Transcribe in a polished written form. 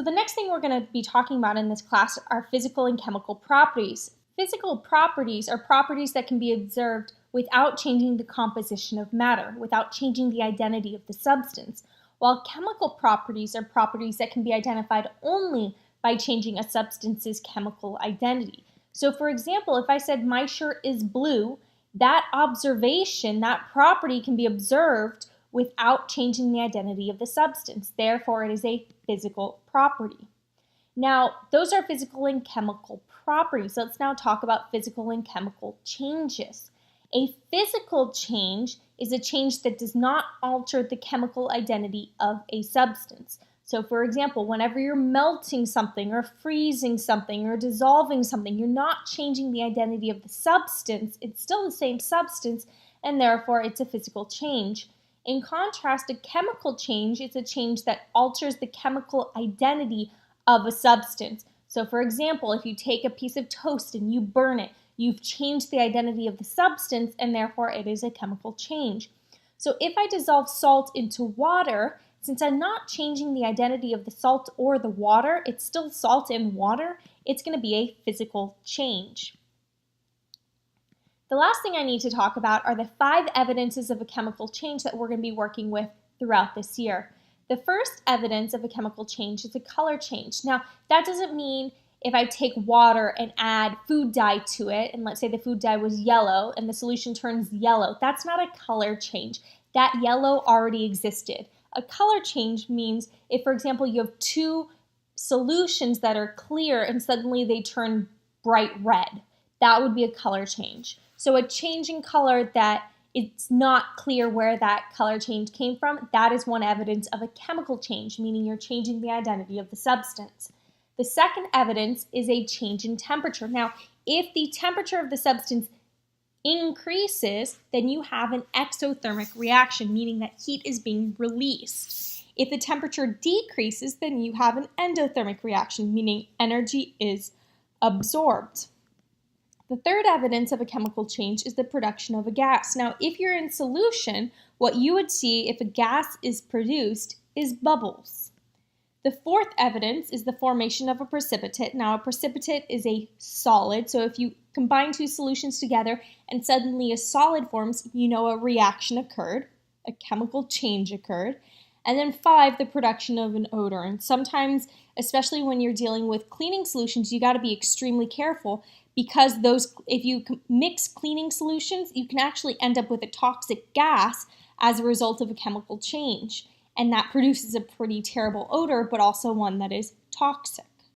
So the next thing we're going to be talking about in this class are physical and chemical properties. Physical properties are properties that can be observed without changing the composition of matter, without changing the identity of the substance, while chemical properties are properties that can be identified only by changing a substance's chemical identity. So for example, if I said my shirt is blue, that observation, that property can be observed without changing the identity of the substance. Therefore, it is a physical property. Now, those are physical and chemical properties. Let's now talk about physical and chemical changes. A physical change is a change that does not alter the chemical identity of a substance. So for example, whenever you're melting something or freezing something or dissolving something, you're not changing the identity of the substance. It's still the same substance, and therefore it's a physical change. In contrast, a chemical change is a change that alters the chemical identity of a substance. So for example, if you take a piece of toast and you burn it, you've changed the identity of the substance, and therefore it is a chemical change. So if I dissolve salt into water, since I'm not changing the identity of the salt or the water, it's still salt and water, it's going to be a physical change. The last thing I need to talk about are the 5 evidences of a chemical change that we're going to be working with throughout this year. The first evidence of a chemical change is a color change. Now, that doesn't mean if I take water and add food dye to it, and let's say the food dye was yellow and the solution turns yellow, that's not a color change. That yellow already existed. A color change means if, for example, you have 2 solutions that are clear and suddenly they turn bright red. That would be a color change. So a change in color that it's not clear where that color change came from, that is one evidence of a chemical change, meaning you're changing the identity of the substance. The second evidence is a change in temperature. Now, if the temperature of the substance increases, then you have an exothermic reaction, meaning that heat is being released. If the temperature decreases, then you have an endothermic reaction, meaning energy is absorbed. The third evidence of a chemical change is the production of a gas. Now, if you're in solution, what you would see if a gas is produced is bubbles. The fourth evidence is the formation of a precipitate. Now, a precipitate is a solid, so if you combine 2 solutions together and suddenly a solid forms, you know a reaction occurred, a chemical change occurred. And then 5, the production of an odor. And sometimes, especially when you're dealing with cleaning solutions, you got to be extremely careful because if you mix cleaning solutions, you can actually end up with a toxic gas as a result of a chemical change. And that produces a pretty terrible odor, but also one that is toxic.